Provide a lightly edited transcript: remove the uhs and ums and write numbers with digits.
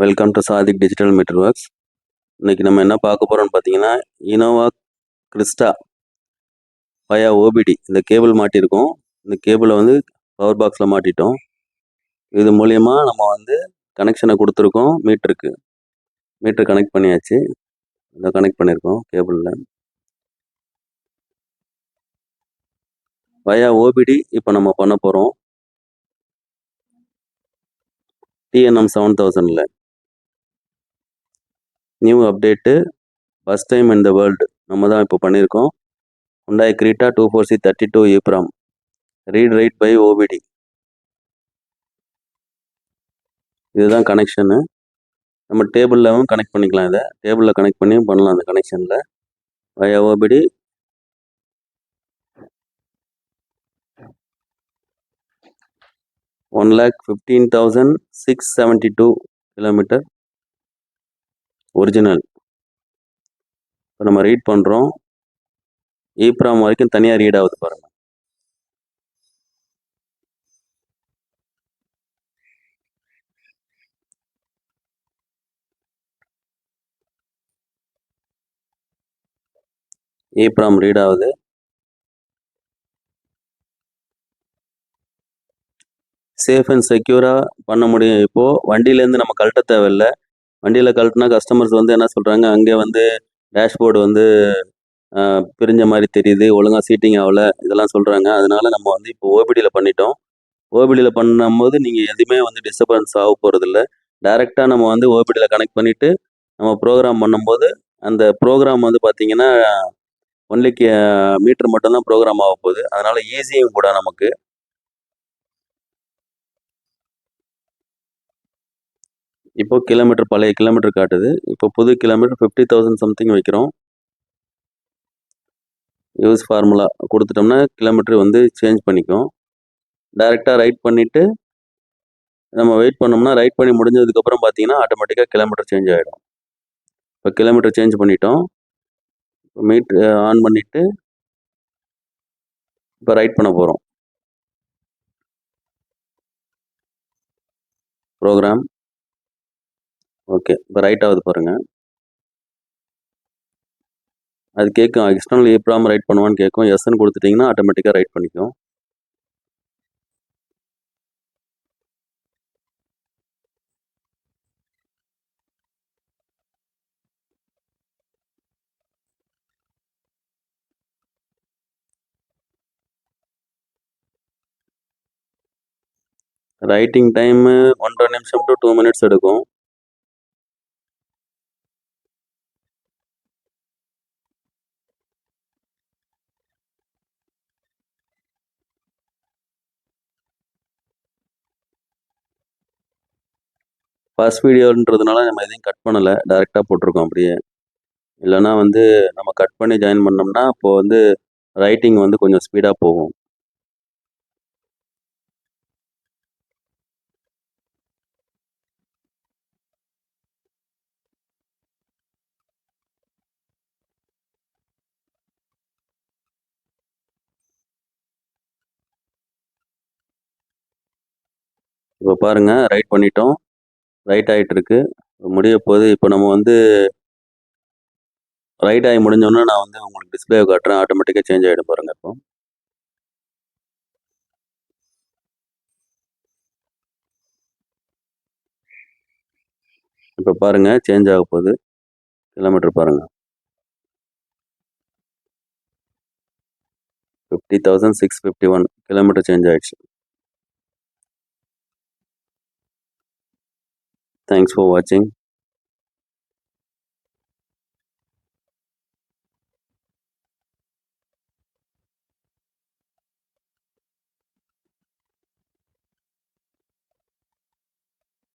Welcome to Sadiq digital meter works. இன்னைக்கு நம்ம என்ன பார்க்க போகிறோம்னு பார்த்தீங்கன்னா, இனோவா கிறிஸ்டா வயா ஓபிடி இந்த கேபிள் மாட்டியிருக்கோம். இந்த கேபிளை வந்து பவர் பாக்ஸில் மாட்டிட்டோம். இது மூலயமா நம்ம வந்து கனெக்ஷனை கொடுத்துருக்கோம். மீட்ரு கனெக்ட் பண்ணியாச்சு. இதை கனெக்ட் பண்ணியிருக்கோம் கேபிளில். வயா ஓபிடி இப்போ நம்ம பண்ண போகிறோம். TNM 7000 new update, first time in the world நம்ம தான் இப்போ பண்ணியிருக்கோம். Hyundai Creta 24032 EEPROM read write by OBD. இதுதான் கனெக்ஷனு. நம்ம டேபிளில் கனெக்ட் பண்ணிக்கலாம். இதை டேபிளில் கனெக்ட் பண்ணி பண்ணலாம். அந்த கனெக்ஷனில் வயா ஓபிடி $1,15,672 கிலோமீட்டர் ஒரிஜினல். இப்போ நம்ம ரீட் பண்ணுறோம். ஈப்ராம் வரைக்கும் தனியாக ரீட் ஆகுது பாருங்கள். ஈப்ராம் ரீட் ஆகுது. சேஃப் அண்ட் செக்யூராக பண்ண முடியும். இப்போது வண்டியிலேருந்து நம்ம கழட்ட தேவையில்லை. வண்டியில் கழட்டினா கஸ்டமர்ஸ் வந்து என்ன சொல்கிறாங்க, அங்கே வந்து டேஷ்போர்டு வந்து பிரிஞ்ச மாதிரி தெரியுது, ஒழுங்காக சீட்டிங் ஆகலை, இதெல்லாம் சொல்கிறாங்க. அதனால நம்ம வந்து இப்போ ஓபிடியில் பண்ணிட்டோம். ஓபிடியில் பண்ணும்போது நீங்கள் எதுவுமே வந்து டிஸ்டர்பன்ஸ் ஆக போகிறதில்ல. டைரெக்டாக நம்ம வந்து ஓபிடியில் கனெக்ட் பண்ணிவிட்டு நம்ம ப்ரோக்ராம் பண்ணும்போது அந்த ப்ரோக்ராம் வந்து பார்த்திங்கன்னா ஒன்லி மீட்ரு மட்டும்தான் ப்ரோக்ராம் ஆக போகுது. அதனால் ஈஸியும் கூட நமக்கு. இப்போ கிலோமீட்டர் பழைய கிலோமீட்டர் காட்டுது. இப்போ புது கிலோமீட்டர் 50,000 சம்திங் வைக்கிறோம். யூஸ் ஃபார்முலா கொடுத்துட்டோம்னா கிலோமீட்டர் வந்து சேஞ்ச் பண்ணிக்கும். டைரெக்டாக ரைட் பண்ணிவிட்டு நம்ம வெயிட் பண்ணோம்னா ரைட் பண்ணி முடிஞ்சதுக்கப்புறம் பார்த்தீங்கன்னா ஆட்டோமேட்டிக்காக கிலோமீட்டர் சேஞ்ச் ஆகிடும். இப்போ கிலோமீட்டர் சேஞ்ச் பண்ணிட்டோம். மீட்ரு ஆன் பண்ணிவிட்டு இப்போ ரைட் பண்ண போகிறோம். Program okay. இப்போ ரைட் ஆகுது பாருங்கள். அது கேட்கும் எக்ஸ்டர்னல் ஈப்ராம் ரைட் பண்ணுவான்னு கேட்கும். எஸ்ன்னு கொடுத்துட்டிங்கன்னா ஆட்டோமேட்டிக்காக ரைட் பண்ணிக்கும். ரைட்டிங் டைமு 1.5 நிமிஷம் டு 2 மினிட்ஸ் எடுக்கும். ஃபர்ஸ்ட் வீடியோன்றதுனால நம்ம எதையும் கட் பண்ணலை, டைரெக்டாக போட்டிருக்கோம் அப்படியே. இல்லைனா வந்து நம்ம கட் பண்ணி ஜாயின் பண்ணோம்னா அப்போது வந்து ரைட்டிங் வந்து கொஞ்சம் ஸ்பீடாக போகும். இப்போ பாருங்கள், ரைட் பண்ணிட்டோம். ரைட் ஆகிட்டு இருக்கு, முடிய போகுது. இப்போ நம்ம வந்து ரைட் ஆகி முடிஞ்சோன்னா நான் வந்து உங்களுக்கு டிஸ்பிளே காட்டுறேன். ஆட்டோமேட்டிக்காக சேஞ்ச் ஆகிடும் பாருங்கள். இப்போ பாருங்கள் சேஞ்ச் ஆக போகுது. கிலோமீட்டர் பாருங்கள், 50,651 கிலோமீட்டர் சேஞ்ச் ஆகிடுச்சு. தேங்க்ஸ் ஃபார் வாட்சிங்.